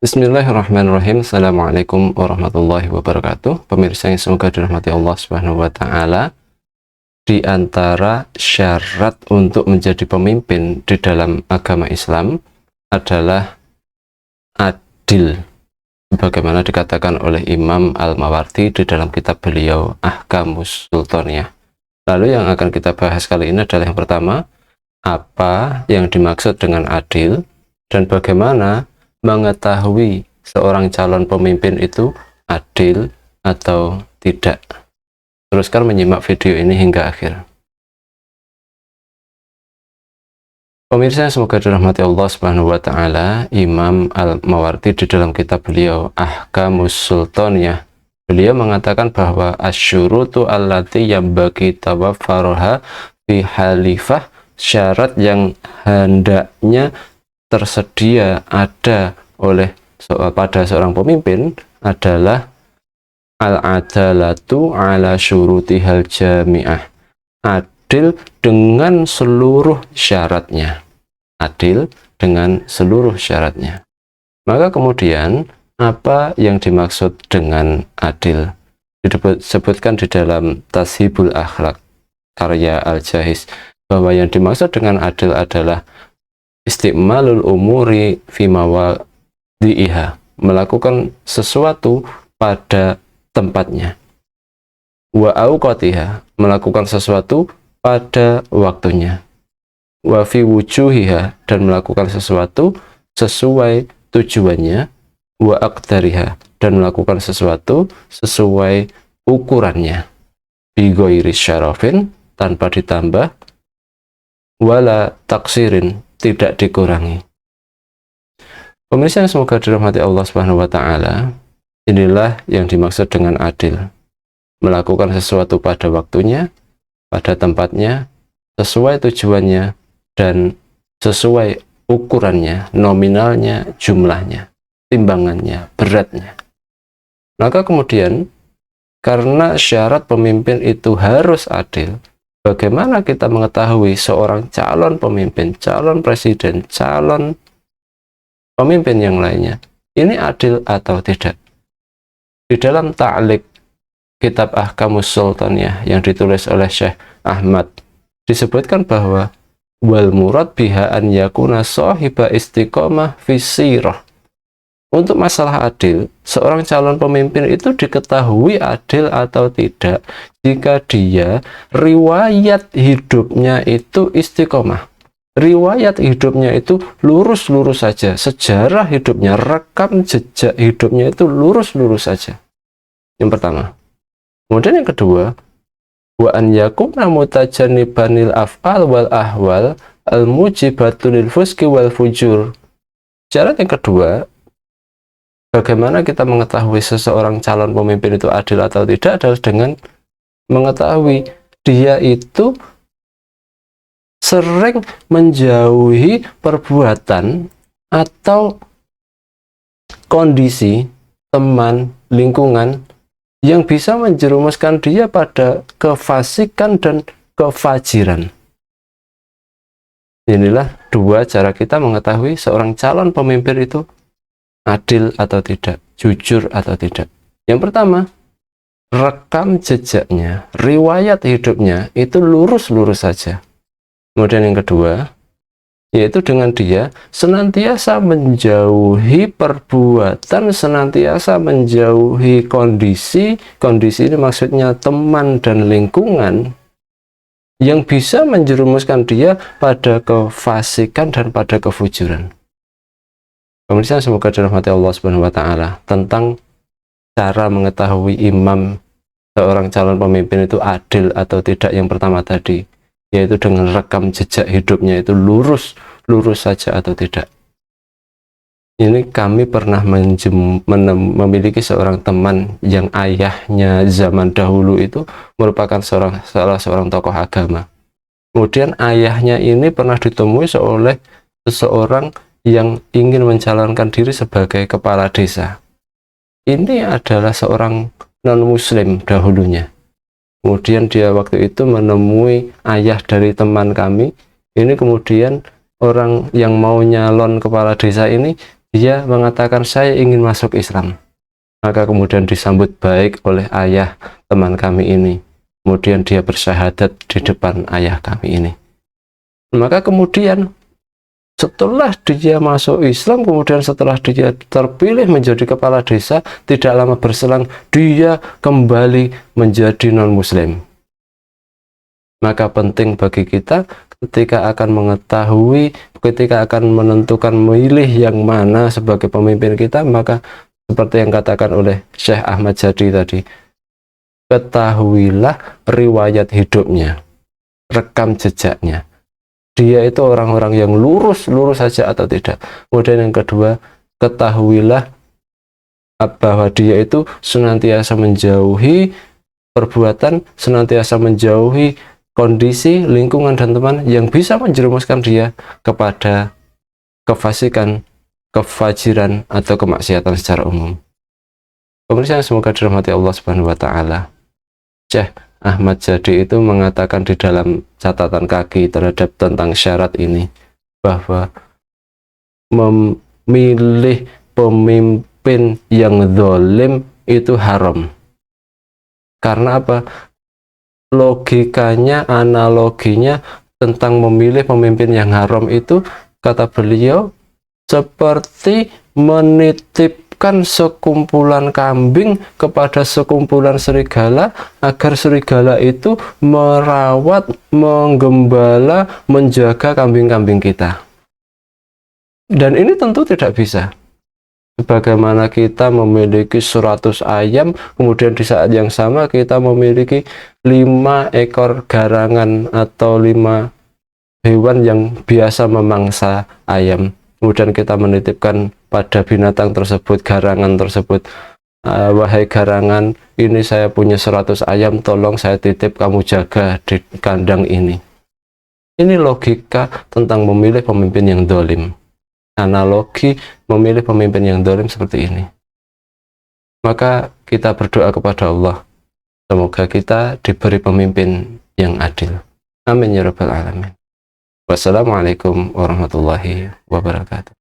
Bismillahirrahmanirrahim. Assalamualaikum warahmatullahi wabarakatuh. Pemirsa yang semoga dirahmati Allah Subhanahu wa taala, di antara syarat untuk menjadi pemimpin di dalam agama Islam adalah adil. Bagaimana dikatakan oleh Imam Al-Mawardi di dalam kitab beliau Ahkamus Sultaniyah. Lalu yang akan kita bahas kali ini adalah yang pertama, apa yang dimaksud dengan adil dan bagaimana mengetahui seorang calon pemimpin itu adil atau tidak. Teruskan menyimak video ini hingga akhir. Pemirsa yang semoga dirahmati Allah Subhanahu wa taala, Imam Al-Mawardi di dalam kitab beliau Ahkamus Sultaniyah, beliau mengatakan bahwa asyurutu allati yambagi tawaffaruha fi halifah, syarat yang hendaknya tersedia ada pada seorang pemimpin adalah al-adalatu ala syurutihal jami'ah, adil dengan seluruh syaratnya, adil dengan seluruh syaratnya. Maka kemudian apa yang dimaksud dengan adil? Disebutkan di dalam Tashibul Akhlaq karya Al-Jahiz bahwa yang dimaksud dengan adil adalah istiqmalul umuri fi mawadi'iha, melakukan sesuatu pada tempatnya, wa auqatiha, melakukan sesuatu pada waktunya, wa fi wujuhiha, dan melakukan sesuatu sesuai tujuannya, wa aqdariha, dan melakukan sesuatu sesuai ukurannya, bi ghairi syarafin, tanpa ditambah, wala taksirin, tidak dikurangi. Pemirsa yang semoga dirahmati Allah Subhanahu wa taala, inilah yang dimaksud dengan adil. Melakukan sesuatu pada waktunya, pada tempatnya, sesuai tujuannya, dan sesuai ukurannya, nominalnya, jumlahnya, timbangannya, beratnya. Maka kemudian, karena syarat pemimpin itu harus adil, bagaimana kita mengetahui seorang calon pemimpin, calon presiden, calon pemimpin yang lainnya ini adil atau tidak? Di dalam ta'liq kitab Ahkamus Sultaniyah yang ditulis oleh Syekh Ahmad, disebutkan bahwa wal murad biha an yakuna sahiba istiqomah fi sirah. Untuk masalah adil, seorang calon pemimpin itu diketahui adil atau tidak jika dia riwayat hidupnya itu istiqomah. Riwayat hidupnya itu lurus-lurus saja. Sejarah hidupnya, rekam jejak hidupnya itu lurus-lurus saja. Yang pertama. Kemudian yang kedua, wa an yakuna mutajannibanil af'al wal ahwal al-mujibatul lil fuski wal fujur. Syarat yang kedua, bagaimana kita mengetahui seseorang calon pemimpin itu adil atau tidak adalah dengan mengetahui dia itu sering menjauhi perbuatan atau kondisi teman, lingkungan yang bisa menjerumuskan dia pada kefasikan dan kefajiran. Inilah dua cara kita mengetahui seorang calon pemimpin itu adil atau tidak, jujur atau tidak. Yang pertama, rekam jejaknya, riwayat hidupnya itu lurus-lurus saja. Kemudian yang kedua, yaitu dengan dia senantiasa menjauhi perbuatan, senantiasa menjauhi kondisi ini maksudnya teman dan lingkungan yang bisa menjerumuskan dia pada kefasikan dan pada kefujuran. Pemirsa semoga dirahmati Allah Subhanahu wa taala, tentang cara mengetahui imam seorang calon pemimpin itu adil atau tidak, yang pertama tadi, yaitu dengan rekam jejak hidupnya itu lurus saja atau tidak. Ini kami pernah memiliki seorang teman yang ayahnya zaman dahulu itu merupakan salah seorang tokoh agama. Kemudian ayahnya ini pernah ditemui oleh seseorang yang ingin mencalonkan diri sebagai kepala desa. Ini adalah seorang non-muslim dahulunya. Kemudian dia waktu itu menemui ayah dari teman kami. Ini kemudian orang yang mau nyalon kepala desa ini Dia mengatakan, saya ingin masuk Islam. Maka kemudian disambut baik oleh ayah teman kami ini. Kemudian dia bersyahadat di depan ayah kami ini. Maka kemudian setelah dia masuk Islam, kemudian setelah dia terpilih menjadi kepala desa, tidak lama berselang dia kembali menjadi non-muslim. Maka penting bagi kita ketika akan mengetahui, ketika akan menentukan memilih yang mana sebagai pemimpin kita, maka seperti yang katakan oleh Syekh Ahmad Jadi tadi, ketahuilah riwayat hidupnya, rekam jejaknya. Dia itu orang-orang yang lurus saja atau tidak. Kemudian yang kedua, ketahuilah bahwa dia itu senantiasa menjauhi perbuatan, senantiasa menjauhi kondisi, lingkungan, dan teman yang bisa menjerumuskan dia kepada kefasikan, kefajiran, atau kemaksiatan secara umum. Pemirsa, semoga dirahmati Allah Subhanahu wa Ta'ala. Syekh Ahmad Jadi itu mengatakan di dalam catatan kaki terhadap tentang syarat ini, bahwa memilih pemimpin yang zalim itu haram. Karena apa? Logikanya, analoginya tentang memilih pemimpin yang haram itu, kata beliau, seperti menitipkan sekumpulan kambing kepada sekumpulan serigala agar serigala itu merawat, menggembala, menjaga kambing-kambing kita. Dan ini tentu tidak bisa. Bagaimana kita memiliki 100 ayam, kemudian di saat yang sama kita memiliki 5 ekor garangan atau 5 hewan yang biasa memangsa ayam. Kemudian kita menitipkan pada binatang tersebut, garangan tersebut, wahai garangan, ini saya punya 100 ayam, tolong saya titip kamu jaga di kandang ini. Ini logika tentang memilih pemimpin yang zalim. Analogi memilih pemimpin yang zalim seperti ini. Maka kita berdoa kepada Allah, semoga kita diberi pemimpin yang adil. Amin ya rabbal alamin. Wassalamualaikum warahmatullahi wabarakatuh.